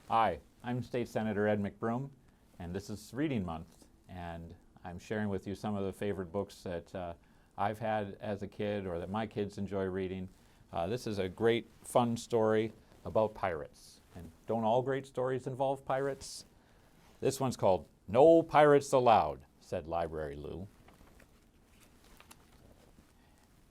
Hi, I'm State Senator Ed McBroom, and this is Reading Month, and I'm sharing with you some of the favorite books that I've had as a kid or that my kids enjoy reading. This is a great, fun story about pirates. And don't all great stories involve pirates? This one's called No Pirates Allowed, said Library Lou.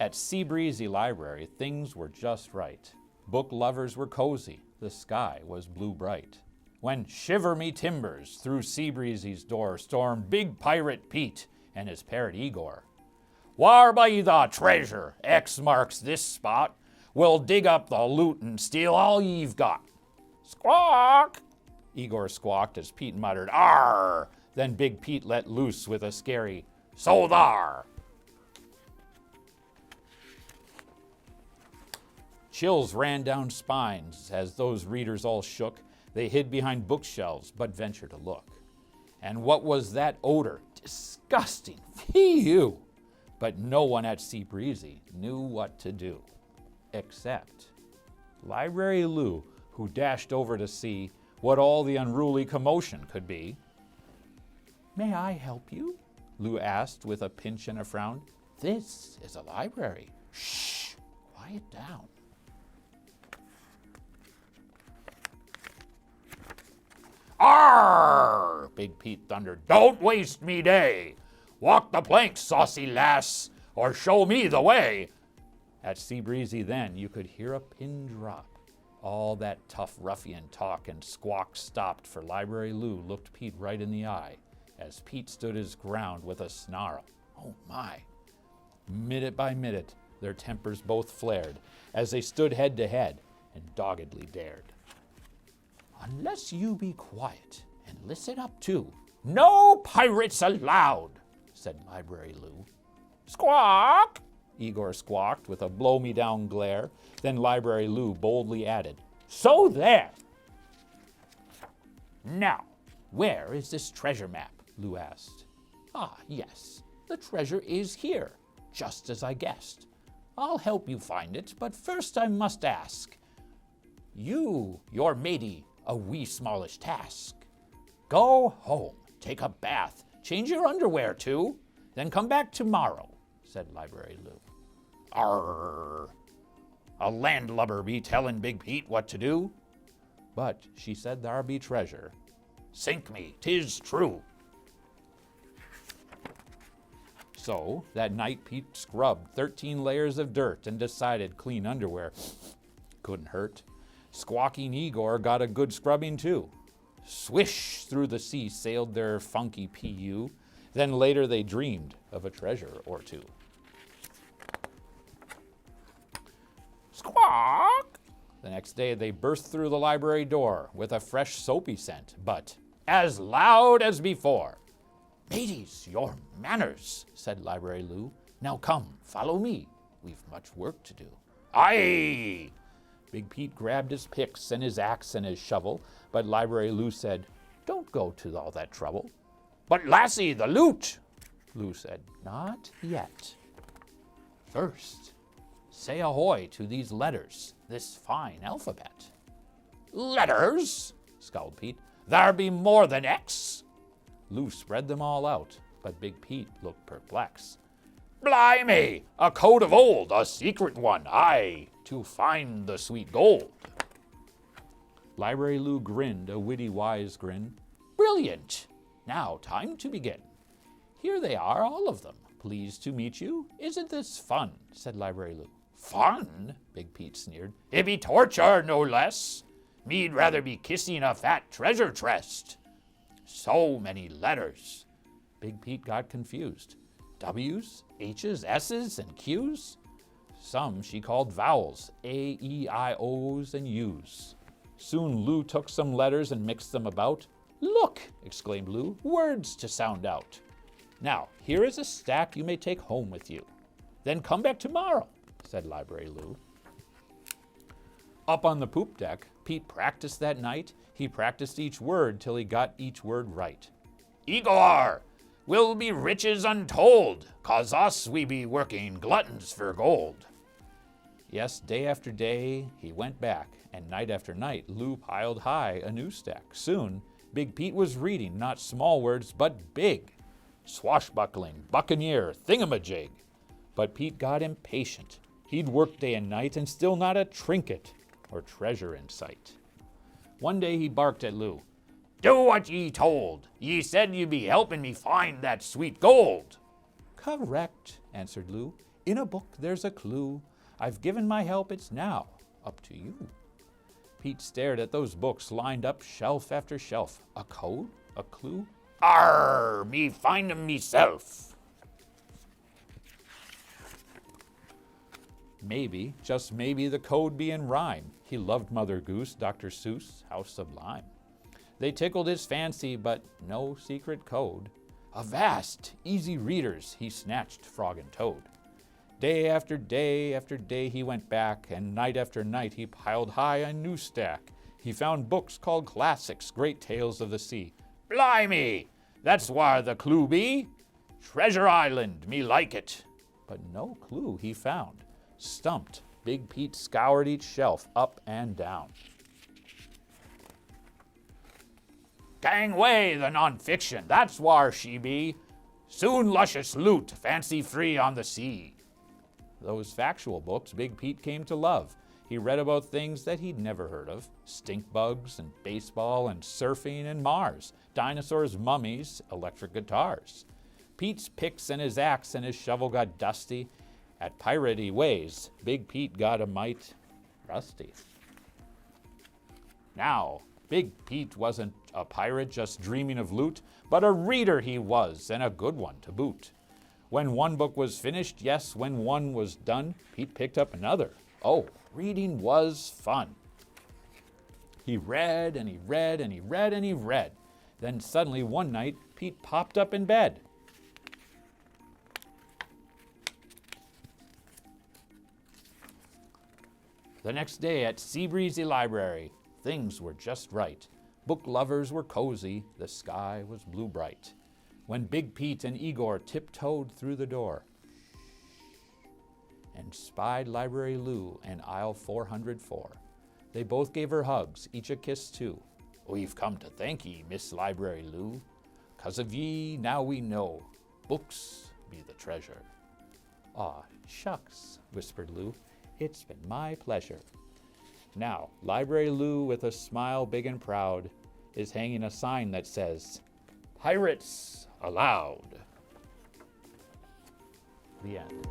At Seabreezy Library, things were just right. Book lovers were cozy. The sky was blue bright. When shiver me timbers through Seabreezy's door stormed Big Pirate Pete and his parrot Igor. Whar by the treasure, X marks this spot. We'll dig up the loot and steal all ye've got. Squawk! Igor squawked as Pete muttered, Arr! Then Big Pete let loose with a scary, So thar! Chills ran down spines as those readers all shook. They hid behind bookshelves, but ventured to look. And what was that odor? Disgusting! Phew! But no one at Seabreezy knew what to do. Except Library Lou, who dashed over to see what all the unruly commotion could be. May I help you? Lou asked with a pinch and a frown. This is a library. Shh! Quiet down. Arr! Big Pete thundered. Don't waste me day. Walk the plank, saucy lass, or show me the way. At Seabreezy then you could hear a pin drop. All that tough ruffian talk and squawk stopped, for Library Lou looked Pete right in the eye as Pete stood his ground with a snarl. Oh my! Minute by minute their tempers both flared as they stood head to head and doggedly dared. Unless you be quiet and listen up too. No pirates allowed, said Library Lou. Squawk! Igor squawked with a blow-me-down glare. Then Library Lou boldly added, So there! Now, where is this treasure map? Lou asked. Ah, yes, the treasure is here, just as I guessed. I'll help you find it, but first I must ask. Your matey, a wee smallish task. Go home, take a bath, change your underwear too, then come back tomorrow, said Library Lou. Arr! A landlubber be tellin' Big Pete what to do? But she said there be treasure. Sink me, 'tis true. So that night Pete scrubbed 13 layers of dirt and decided clean underwear couldn't hurt. Squawking Igor got a good scrubbing too. Swish through the sea sailed their funky PU. Then later they dreamed of a treasure or two. Squawk! The next day they burst through the library door with a fresh soapy scent, but as loud as before. Mateys, your manners, said Library Lou. Now come, follow me. We've much work to do. Aye! Big Pete grabbed his picks and his axe and his shovel, but Library Lou said, Don't go to all that trouble. But lassie, the loot, Lou said. Not yet. First, say ahoy to these letters, this fine alphabet. Letters? Scowled Pete. There be more than X. Lou spread them all out, but Big Pete looked perplexed. Blimey, a code of old, a secret one, aye, to find the sweet gold. Library Lou grinned a witty wise grin. Brilliant! Now time to begin. Here they are, all of them. Pleased to meet you. Isn't this fun? Said Library Lou. Fun? Big Pete sneered. It be torture, no less. Me'd rather be kissing a fat treasure chest. So many letters. Big Pete got confused. W's, H's, S's, and Q's? Some she called vowels, A, E, I, O's, and U's. Soon Lou took some letters and mixed them about. Look, exclaimed Lou, words to sound out. Now, here is a stack you may take home with you. Then come back tomorrow, said Library Lou. Up on the poop deck, Pete practiced that night. He practiced each word till he got each word right. Igor, we'll be riches untold, 'cause us we be working gluttons for gold. Yes, day after day he went back, and night after night Lou piled high a new stack. Soon, Big Pete was reading not small words, but big. Swashbuckling, buccaneer, thingamajig. But Pete got impatient. He'd worked day and night, and still not a trinket or treasure in sight. One day he barked at Lou. "Do what ye told. Ye said you'd be helping me find that sweet gold." "Correct," answered Lou. "In a book there's a clue. I've given my help, it's now up to you." Pete stared at those books lined up shelf after shelf. A code? A clue? "Arr, me find 'em meself." Maybe, just maybe, the code be in rhyme. He loved Mother Goose, Dr. Seuss, how sublime. They tickled his fancy, but no secret code. Avast, easy readers, he snatched Frog and Toad. Day after day after day he went back, and night after night he piled high a new stack. He found books called classics, great tales of the sea. "Blimey, that's where the clue be. Treasure Island, me like it." But no clue he found. Stumped, Big Pete scoured each shelf up and down. "Gangway the non-fiction, that's whar she be. Soon luscious loot, fancy free on the sea." Those factual books Big Pete came to love. He read about things that he'd never heard of. Stink bugs and baseball and surfing and Mars. Dinosaurs, mummies, electric guitars. Pete's picks and his axe and his shovel got dusty. At piratey ways, Big Pete got a mite rusty. Now, Big Pete wasn't a pirate just dreaming of loot, but a reader he was, and a good one to boot. When one book was finished, yes, when one was done, Pete picked up another. Oh, reading was fun. He read and he read and he read and he read. Then suddenly one night, Pete popped up in bed. The next day at Seabreezy Library, things were just right. Book lovers were cozy, the sky was blue bright. When Big Pete and Igor tiptoed through the door and spied Library Lou in aisle 404. They both gave her hugs, each a kiss too. "We've come to thank ye, Miss Library Lou. 'Cause of ye, now we know, books be the treasure." "Aw, shucks," whispered Lou. "It's been my pleasure." Now, Library Lou, with a smile big and proud, is hanging a sign that says, "Pirates allowed." The end.